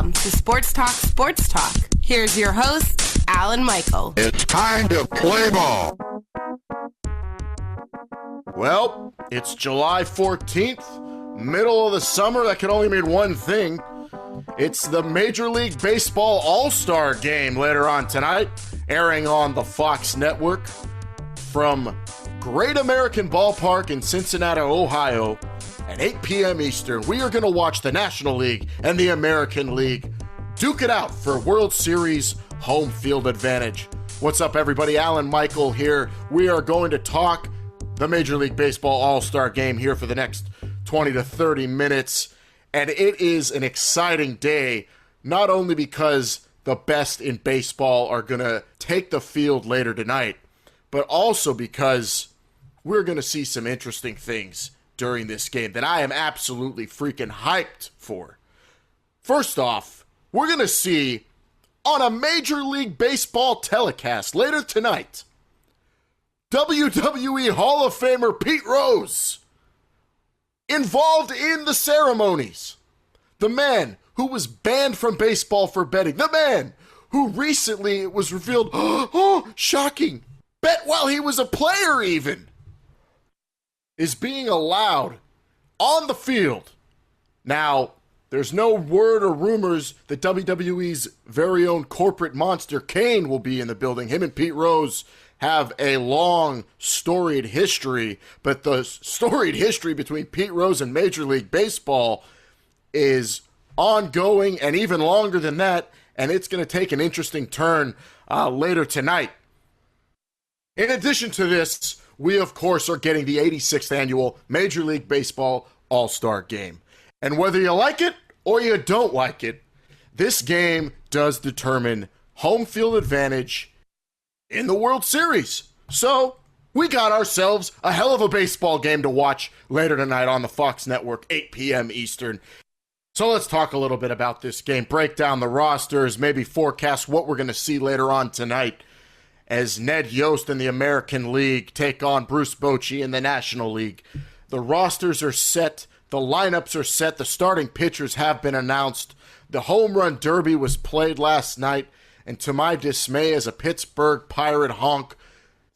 Welcome to Sports Talk, Sports Talk. Here's your host, Alan Michael. It's time to play ball. Well, it's July 14th, middle of the summer. That can only mean one thing. It's the Major League Baseball All-Star Game later on tonight, airing on the Fox Network from Great American Ballpark in Cincinnati, Ohio at 8 p.m. Eastern. We are going to watch the National League and the American League duke it out for World Series home field advantage. What's up, everybody? Alan Michael here. We are going to talk the Major League Baseball All-Star Game here for the next 20 to 30 minutes. And it is an exciting day, not only because the best in baseball are going to take the field later tonight, but also because we're going to see some interesting things during this game that I am absolutely freaking hyped for. First off, we're going to see on a Major League Baseball telecast later tonight, WWE Hall of Famer Pete Rose involved in the ceremonies. The man who was banned from baseball for betting. The man who recently, it was revealed, shocking, bet while he was a player even, is being allowed on the field. Now, there's no word or rumors that WWE's very own corporate monster Kane will be in the building. Him and Pete Rose have a long, storied history, but the storied history between Pete Rose and Major League Baseball is ongoing and even longer than that, and it's going to take an interesting turn later tonight. In addition to this, we, of course, are getting the 86th annual Major League Baseball All-Star Game. And whether you like it or you don't like it, this game does determine home field advantage in the World Series. So, we got ourselves a hell of a baseball game to watch later tonight on the Fox Network, 8 p.m. Eastern. So let's talk a little bit about this game, break down the rosters, maybe forecast what we're going to see later on tonight as Ned Yost in the American League take on Bruce Bochy in the National League. The rosters are set, the lineups are set, the starting pitchers have been announced. The home run derby was played last night, and to my dismay as a Pittsburgh Pirate honk,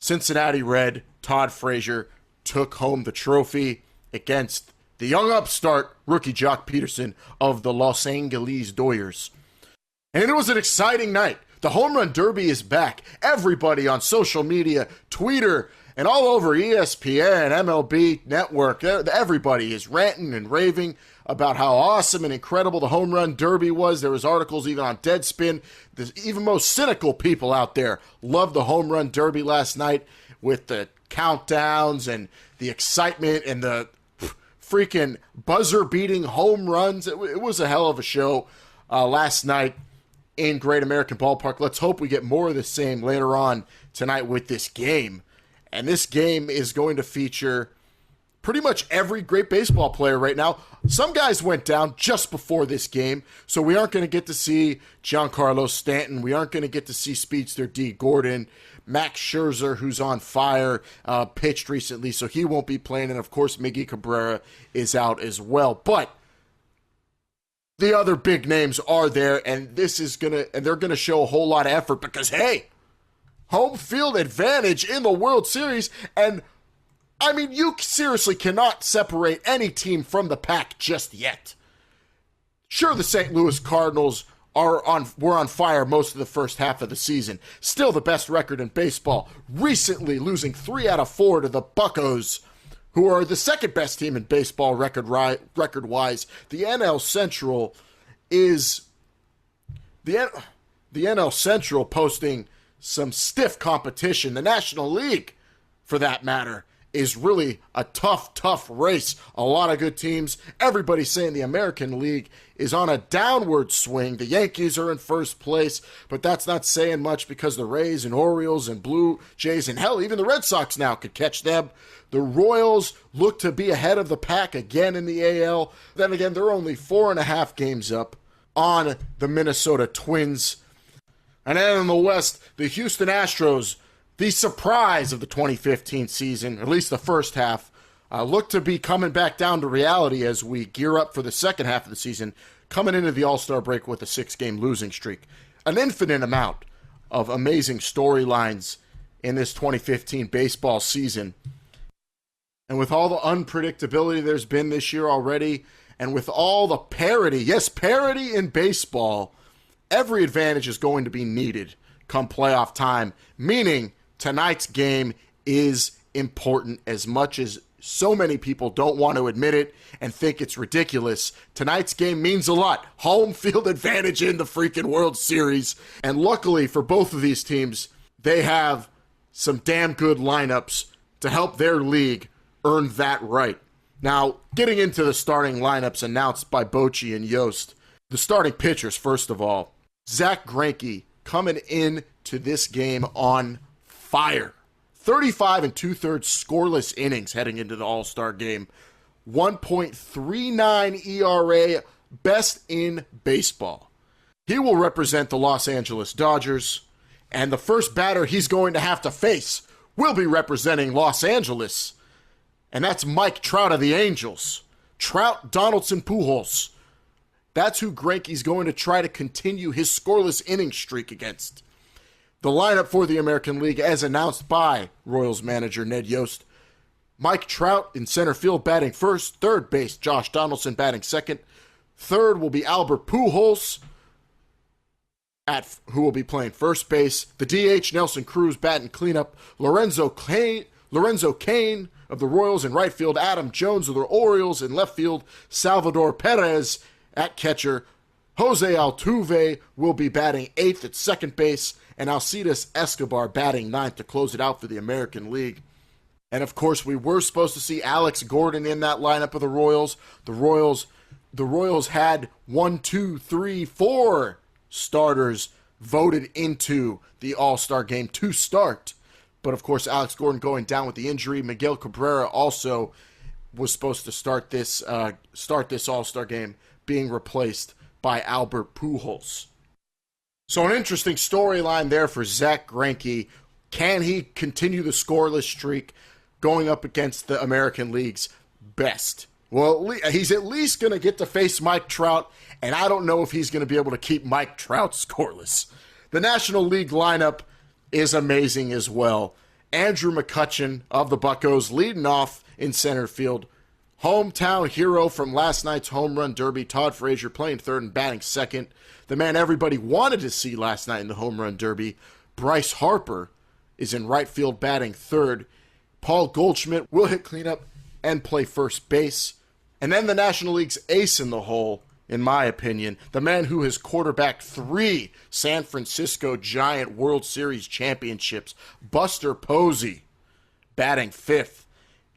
Cincinnati Red Todd Frazier took home the trophy against the young upstart rookie Jock Peterson of the Los Angeles Dodgers. And it was an exciting night. The home run derby is back. Everybody on social media, Twitter, and all over ESPN, MLB Network, everybody is ranting and raving about how awesome and incredible the home run derby was. There was articles even on Deadspin. The even most cynical people out there loved the home run derby last night with the countdowns and the excitement and the freaking buzzer-beating home runs. It was a hell of a show last night in Great American Ballpark. Let's hope we get more of the same later on tonight with this game. And this game is going to feature pretty much every great baseball player right now. Some guys went down just before this game, so we aren't going to get to see Giancarlo Stanton. We aren't going to get to see Speedster D. Gordon. Max Scherzer, who's on fire, pitched recently, so he won't be playing. And, of course, Miggy Cabrera is out as well. But the other big names are there, and they're gonna show a whole lot of effort because, hey, home field advantage in the World Series, and I mean, you seriously cannot separate any team from the pack just yet. Sure, the St. Louis Cardinals were on fire most of the first half of the season. Still the best record in baseball. Recently losing 3 out of 4 to the Buccos, who are the second best team in baseball record-wise. The NL Central is the NL Central posting some stiff competition. The National League, for that matter, is really a tough race. A lot of good teams. Everybody's saying the American League is on a downward swing. The Yankees are in first place, but that's not saying much because the Rays and Orioles and Blue Jays and hell, even the Red Sox now could catch them. The Royals look to be ahead of the pack again in the AL. Then again, they're only 4.5 games up on the Minnesota Twins. And then in the West, the Houston Astros, the surprise of the 2015 season, at least the first half, look to be coming back down to reality as we gear up for the second half of the season, coming into the All-Star break with a 6-game losing streak. An infinite amount of amazing storylines in this 2015 baseball season. And with all the unpredictability there's been this year already, and with all the parity, yes, parity in baseball, every advantage is going to be needed come playoff time, meaning tonight's game is important as much as so many people don't want to admit it and think it's ridiculous. Tonight's game means a lot. Home field advantage in the freaking World Series. And luckily for both of these teams, they have some damn good lineups to help their league earn that right. Now, getting into the starting lineups announced by Bochy and Yost, the starting pitchers, first of all, Zach Greinke coming into this game on fire. 35 and 2/3 scoreless innings heading into the All-Star game. 1.39 ERA, best in baseball. He will represent the Los Angeles Dodgers, and the first batter he's going to have to face will be representing Los Angeles, and that's Mike Trout of the Angels. Trout, Donaldson, Pujols. That's who Greinke's going to try to continue his scoreless inning streak against. The lineup for the American League, as announced by Royals manager Ned Yost: Mike Trout in center field batting first, third base Josh Donaldson batting second, third will be Albert Pujols, who will be playing first base, the DH Nelson Cruz batting cleanup, Lorenzo Cain of the Royals in right field, Adam Jones of the Orioles in left field, Salvador Perez at catcher, Jose Altuve will be batting eighth at second base, and Alcides Escobar batting ninth to close it out for the American League. And of course, we were supposed to see Alex Gordon in that lineup of the Royals. The Royals had 4 starters voted into the All-Star game to start. But of course, Alex Gordon going down with the injury. Miguel Cabrera also was supposed to start this All-Star game, being replaced by Albert Pujols. So an interesting storyline there for Zach Greinke. Can he continue the scoreless streak going up against the American League's best? Well, he's at least going to get to face Mike Trout, and I don't know if he's going to be able to keep Mike Trout scoreless. The National League lineup is amazing as well. Andrew McCutchen of the Buccos leading off in center field. Hometown hero from last night's home run derby, Todd Frazier playing third and batting second. The man everybody wanted to see last night in the home run derby, Bryce Harper, is in right field batting third. Paul Goldschmidt will hit cleanup and play first base. And then the National League's ace in the hole, in my opinion, the man who has quarterbacked 3 San Francisco Giant World Series championships, Buster Posey, batting fifth.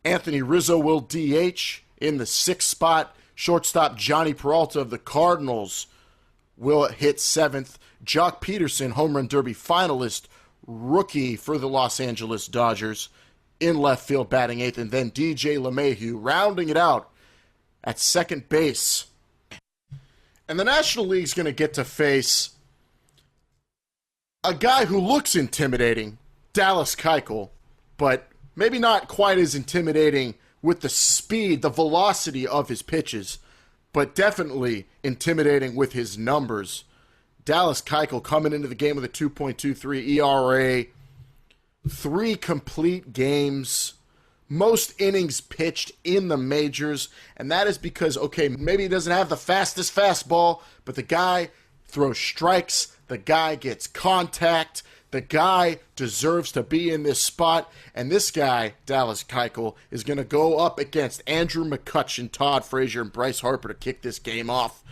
Anthony Rizzo will DH in the 6th spot. Shortstop Johnny Peralta of the Cardinals will hit 7th. Jock Peterson, home run derby finalist, rookie for the Los Angeles Dodgers, in left field batting 8th. And then DJ LeMahieu rounding it out at second base. And the National League's going to get to face a guy who looks intimidating, Dallas Keuchel, but maybe not quite as intimidating with the speed, the velocity of his pitches, but definitely intimidating with his numbers. Dallas Keuchel coming into the game with a 2.23 ERA, 3 complete games, most innings pitched in the majors, and that is because, okay, maybe he doesn't have the fastest fastball, but the guy throws strikes, the guy gets contact, the guy deserves to be in this spot, and this guy, Dallas Keuchel, is going to go up against Andrew McCutchen, Todd Frazier, and Bryce Harper to kick this game off.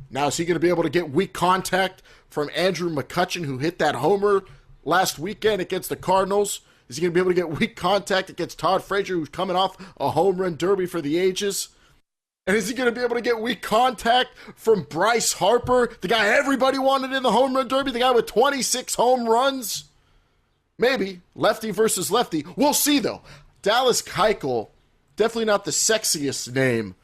Now, is he going to be able to get weak contact from Andrew McCutchen, who hit that homer last weekend against the Cardinals? Is he going to be able to get weak contact against Todd Frazier, who's coming off a home run derby for the ages? And is he going to be able to get weak contact from Bryce Harper, the guy everybody wanted in the home run derby, the guy with 26 home runs? Maybe. Lefty versus lefty. We'll see, though. Dallas Keuchel, definitely not the sexiest name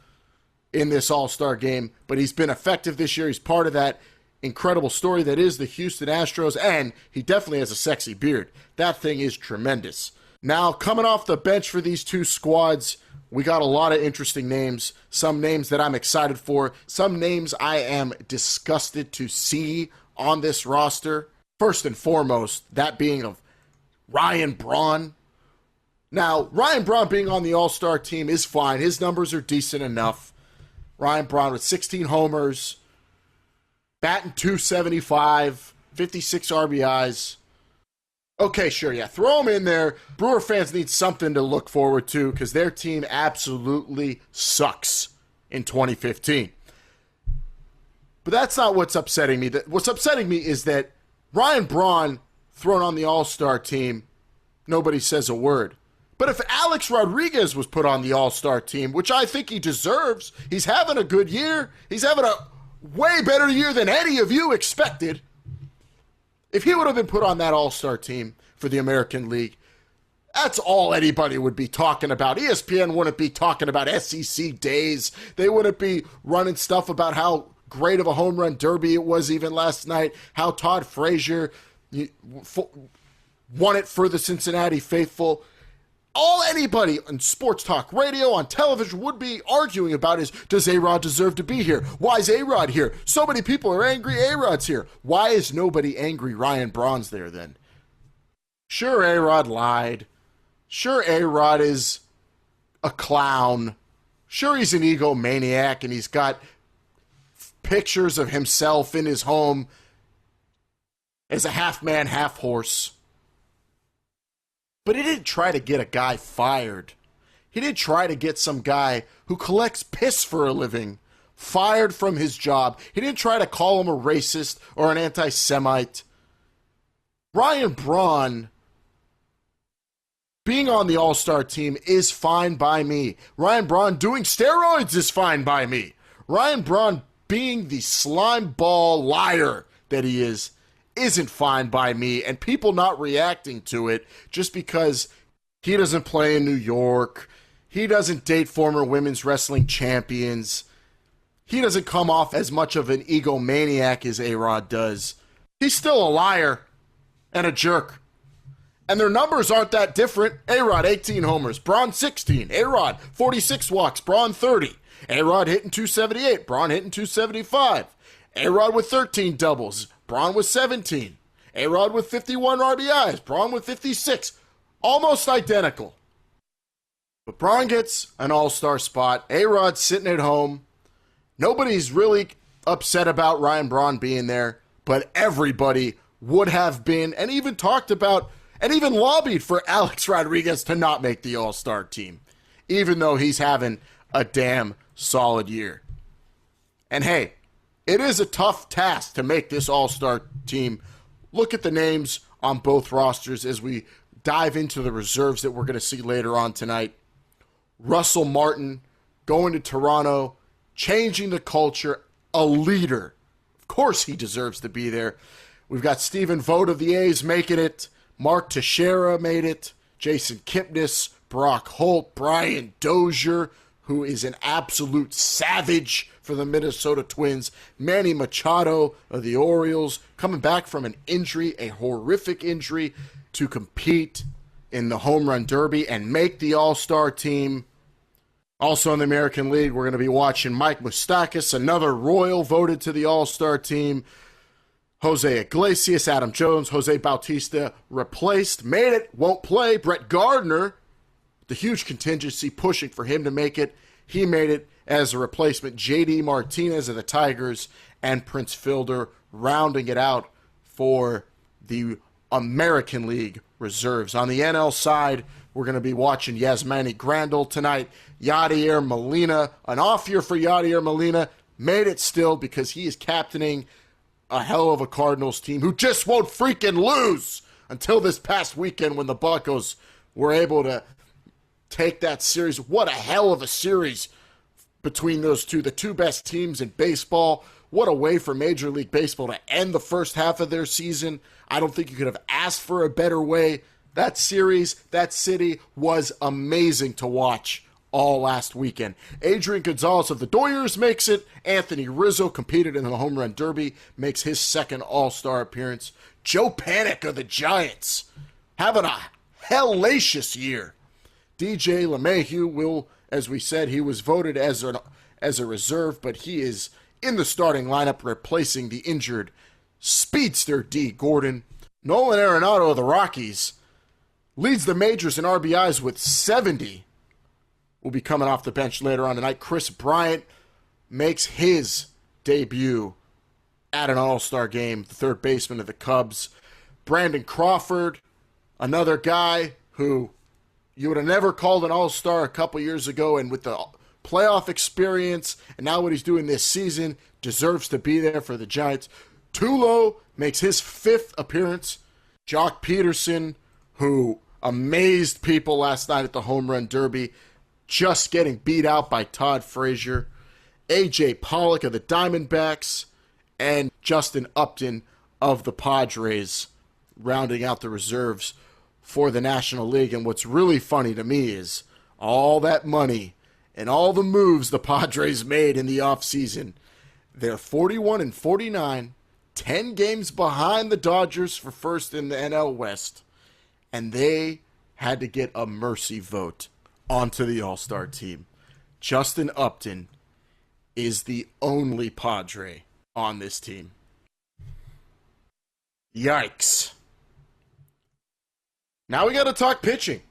in this All-Star game, but he's been effective this year. He's part of that incredible story that is the Houston Astros, and he definitely has a sexy beard. That thing is tremendous. Now, coming off the bench for these two squads, We got a lot of interesting names, some names that I'm excited for, some names I am disgusted to see on this roster. First and foremost, that being of Ryan Braun. Now, Ryan Braun being on the All-Star team is fine. His numbers are decent enough. Ryan Braun with 16 homers, batting .275, 56 RBIs. Okay, sure, yeah, throw him in there. Brewer fans need something to look forward to because their team absolutely sucks in 2015. But that's not what's upsetting me. What's upsetting me is that Ryan Braun thrown on the All-Star team, nobody says a word. But if Alex Rodriguez was put on the All-Star team, which I think he deserves, he's having a good year. He's having a way better year than any of you expected. If he would have been put on that All-Star team for the American League, that's all anybody would be talking about. ESPN wouldn't be talking about SEC days. They wouldn't be running stuff about how great of a home run derby it was even last night, how Todd Frazier won it for the Cincinnati faithful. All anybody on sports talk radio, on television would be arguing about is, does A-Rod deserve to be here? Why is A-Rod here? So many people are angry A-Rod's here. Why is nobody angry Ryan Braun's there then? Sure, A-Rod lied. Sure, A-Rod is a clown. Sure, he's an egomaniac and he's got pictures of himself in his home as a half-man, half-horse. But he didn't try to get a guy fired. He didn't try to get some guy who collects piss for a living fired from his job. He didn't try to call him a racist or an anti-Semite. Ryan Braun being on the All-Star team is fine by me. Ryan Braun doing steroids is fine by me. Ryan Braun being the slime ball liar that he is isn't fine by me, and people not reacting to it just because he doesn't play in New York, he doesn't date former women's wrestling champions, he doesn't come off as much of an egomaniac as A-Rod does. He's still a liar and a jerk. And their numbers aren't that different. A-Rod, 18 homers. Braun, 16. A-Rod, 46 walks. Braun, 30. A-Rod hitting .278. Braun hitting .275. A-Rod with 13 doubles. Braun with 17. A-Rod with 51 RBIs. Braun with 56. Almost identical. But Braun gets an all-star spot. A-Rod's sitting at home. Nobody's really upset about Ryan Braun being there, but everybody would have been and even talked about and even lobbied for Alex Rodriguez to not make the all-star team, even though he's having a damn solid year. And hey, it is a tough task to make this all-star team. Look at the names on both rosters as we dive into the reserves that we're going to see later on tonight. Russell Martin going to Toronto, changing the culture, a leader. Of course he deserves to be there. We've got Stephen Vogt of the A's making it. Mark Teixeira made it. Jason Kipnis, Brock Holt, Brian Dozier, who is an absolute savage for the Minnesota Twins. Manny Machado of the Orioles, coming back from an injury, a horrific injury, to compete in the Home Run Derby and make the All-Star team. Also in the American League, we're going to be watching Mike Moustakas, another Royal voted to the All-Star team. Jose Iglesias, Adam Jones, Jose Bautista replaced, made it, won't play. Brett Gardner, the huge contingency pushing for him to make it. He made it as a replacement. JD Martinez of the Tigers and Prince Fielder rounding it out for the American League reserves. On the NL side, we're going to be watching Yasmani Grandal tonight. Yadier Molina, an off year for Yadier Molina, made it still because he is captaining a hell of a Cardinals team who just won't freaking lose until this past weekend when the Buccos were able to take that series. What a hell of a series between those two, the two best teams in baseball. What a way for Major League Baseball to end the first half of their season. I don't think you could have asked for a better way. That series, that city was amazing to watch all last weekend. Adrian Gonzalez of the Doyers makes it. Anthony Rizzo competed in the Home Run Derby, makes his second All-Star appearance. Joe Panik of the Giants having a hellacious year. DJ LeMahieu will, as we said, he was voted as a reserve, but he is in the starting lineup replacing the injured speedster D. Gordon. Nolan Arenado of the Rockies leads the majors in RBIs with 70. Will be coming off the bench later on tonight. Chris Bryant makes his debut at an All-Star game, the third baseman of the Cubs. Brandon Crawford, another guy who you would have never called an All-Star a couple years ago, and with the playoff experience and now what he's doing this season, deserves to be there for the Giants. Tulo makes his 5th appearance. Jock Peterson, who amazed people last night at the Home Run Derby, just getting beat out by Todd Frazier. A.J. Pollock of the Diamondbacks, and Justin Upton of the Padres, rounding out the reserves for the National League. And what's really funny to me is all that money and all the moves the Padres made in the offseason. They're 41-49, 10 games behind the Dodgers for first in the NL West, and they had to get a mercy vote onto the All-Star team. Justin Upton is the only Padre on this team. Yikes. Now we got to talk pitching.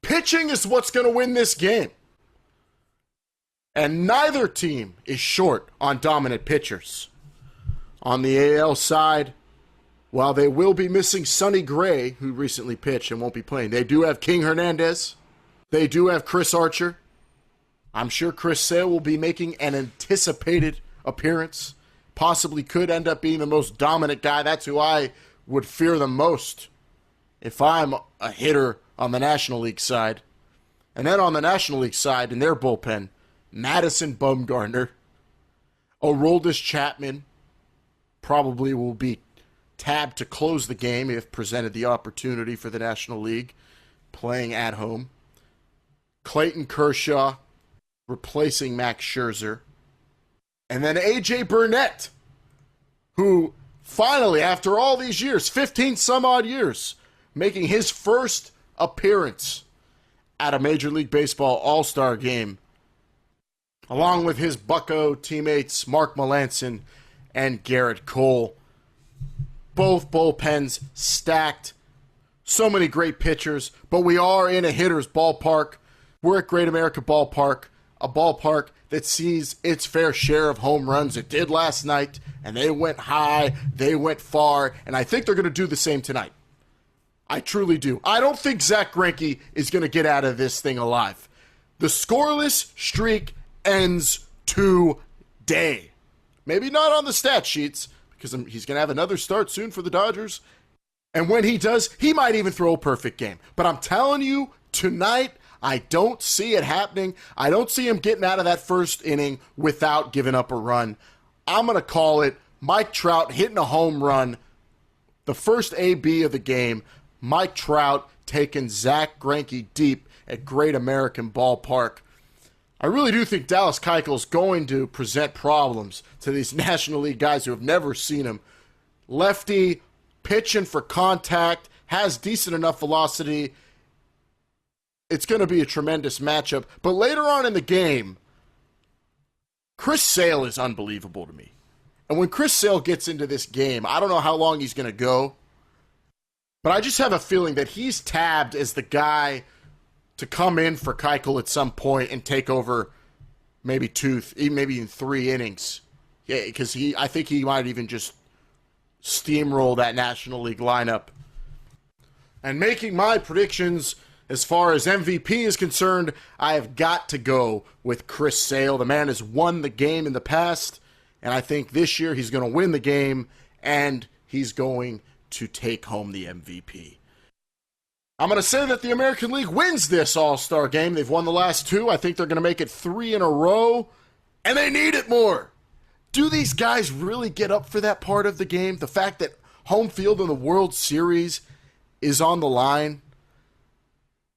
Pitching is what's going to win this game. And neither team is short on dominant pitchers. On the AL side, while they will be missing Sonny Gray, who recently pitched and won't be playing, they do have King Hernandez. They do have Chris Archer. I'm sure Chris Sale will be making an anticipated appearance. Possibly could end up being the most dominant guy. That's who I would fear the most if I'm a hitter on the National League side. And then on the National League side, in their bullpen, Madison Bumgarner, Aroldis Chapman probably will be tabbed to close the game if presented the opportunity for the National League, playing at home. Clayton Kershaw replacing Max Scherzer. And then A.J. Burnett, who finally, after all these years, 15 some odd years, making his first appearance at a Major League Baseball All-Star game, along with his Bucco teammates Mark Melancon and Garrett Cole. Both bullpens stacked. So many great pitchers, but we are in a hitter's ballpark. We're at Great America Ballpark, a ballpark that sees its fair share of home runs. It did last night, and they went high, they went far, and I think they're going to do the same tonight. I truly do. I don't think Zach Greinke is going to get out of this thing alive. The scoreless streak ends today. Maybe not on the stat sheets, because he's going to have another start soon for the Dodgers. And when he does, he might even throw a perfect game. But I'm telling you, tonight, I don't see it happening. I don't see him getting out of that first inning without giving up a run. I'm going to call it Mike Trout hitting a home run, the first AB of the game. Mike Trout taking Zach Greinke deep at Great American Ballpark. I really do think Dallas Keuchel is going to present problems to these National League guys who have never seen him. Lefty, pitching for contact, has decent enough velocity. It's going to be a tremendous matchup. But later on in the game, Chris Sale is unbelievable to me. And when Chris Sale gets into this game, I don't know how long he's going to go, but I just have a feeling that he's tabbed as the guy to come in for Keuchel at some point and take over maybe maybe in 3 innings. Yeah, because I think he might even just steamroll that National League lineup. And making my predictions as far as MVP is concerned, I have got to go with Chris Sale. The man has won the game in the past, and I think this year he's going to win the game, and he's going to take home the MVP. I'm going to say that the American League wins this All-Star game. They've won the last 2. I think they're going to make it 3 in a row, and they need it more. Do these guys really get up for that part of the game? The fact that home field in the World Series is on the line?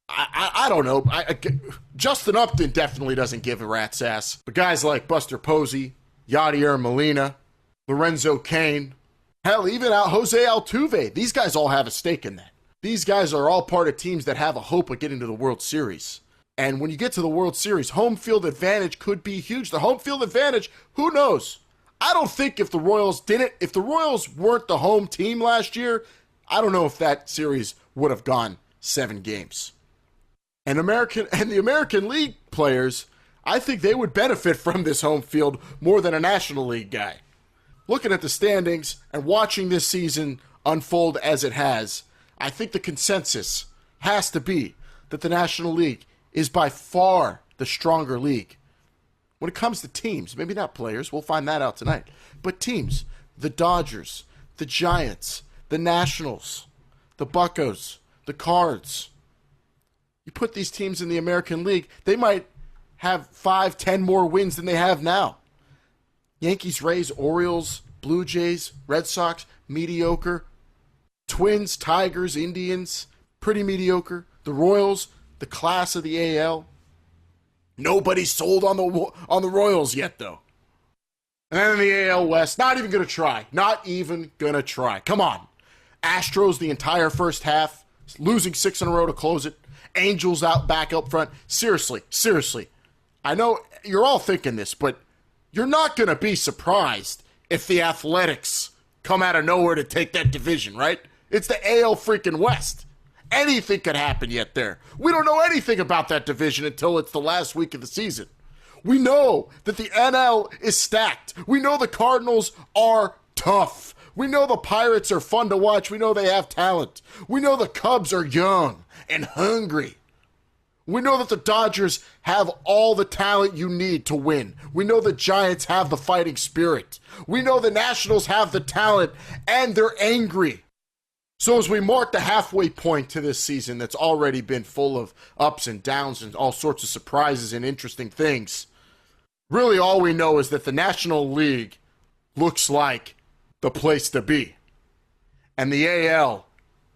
I don't know. Justin Upton definitely doesn't give a rat's ass. But guys like Buster Posey, Yadier Molina, Lorenzo Cain, hell, even Jose Altuve, these guys all have a stake in that. These guys are all part of teams that have a hope of getting to the World Series. And when you get to the World Series, home field advantage could be huge. The home field advantage, who knows? I don't think if the Royals weren't the home team last year, I don't know if that series would have gone 7 games. And the American League players, I think they would benefit from this home field more than a National League guy. Looking at the standings and watching this season unfold as it has, I think the consensus has to be that the National League is by far the stronger league. When it comes to teams, maybe not players, we'll find that out tonight, but teams, the Dodgers, the Giants, the Nationals, the Buccos, the Cards. You put these teams in the American League, they might have 5-10 more wins than they have now. Yankees, Rays, Orioles, Blue Jays, Red Sox, mediocre. Twins, Tigers, Indians, pretty mediocre. The Royals, the class of the AL. Nobody's sold on the Royals yet, though. And then in the AL West, not even going to try. Not even going to try. Come on. Astros the entire first half, losing 6 in a row to close it. Angels back up front. Seriously. I know you're all thinking this, but you're not going to be surprised if the Athletics come out of nowhere to take that division, right? It's the AL freaking West. Anything could happen yet there. We don't know anything about that division until it's the last week of the season. We know that the NL is stacked. We know the Cardinals are tough. We know the Pirates are fun to watch. We know they have talent. We know the Cubs are young and hungry. We know that the Dodgers have all the talent you need to win. We know the Giants have the fighting spirit. We know the Nationals have the talent, and they're angry. So as we mark the halfway point to this season that's already been full of ups and downs and all sorts of surprises and interesting things, really all we know is that the National League looks like the place to be. And the AL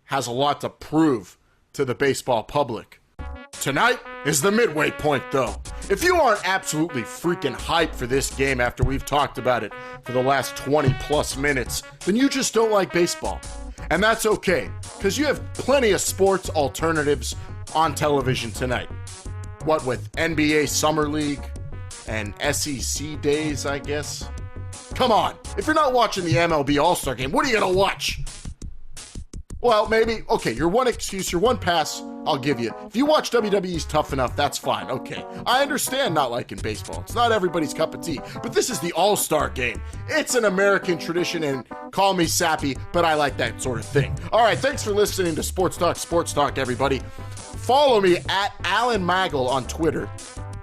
has a lot to prove to the baseball public. Tonight is the midway point, though. If you aren't absolutely freaking hyped for this game after we've talked about it for the last 20 plus minutes, then you just don't like baseball. And that's okay, because you have plenty of sports alternatives on television tonight. What with NBA Summer League and SEC days, I guess? Come on, if you're not watching the MLB All-Star Game, what are you going to watch? Well, maybe, okay, your one excuse, your one pass, I'll give you. If you watch WWE's Tough Enough, that's fine, okay. I understand not liking baseball. It's not everybody's cup of tea, but this is the All-Star Game. It's an American tradition, and call me sappy, but I like that sort of thing. All right, thanks for listening to Sports Talk, everybody. Follow me at Alan Maggle on Twitter.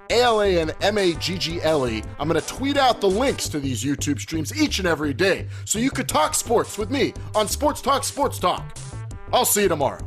AlanMaggle. I'm going to tweet out the links to these YouTube streams each and every day so you could talk sports with me on Sports Talk. I'll see you tomorrow.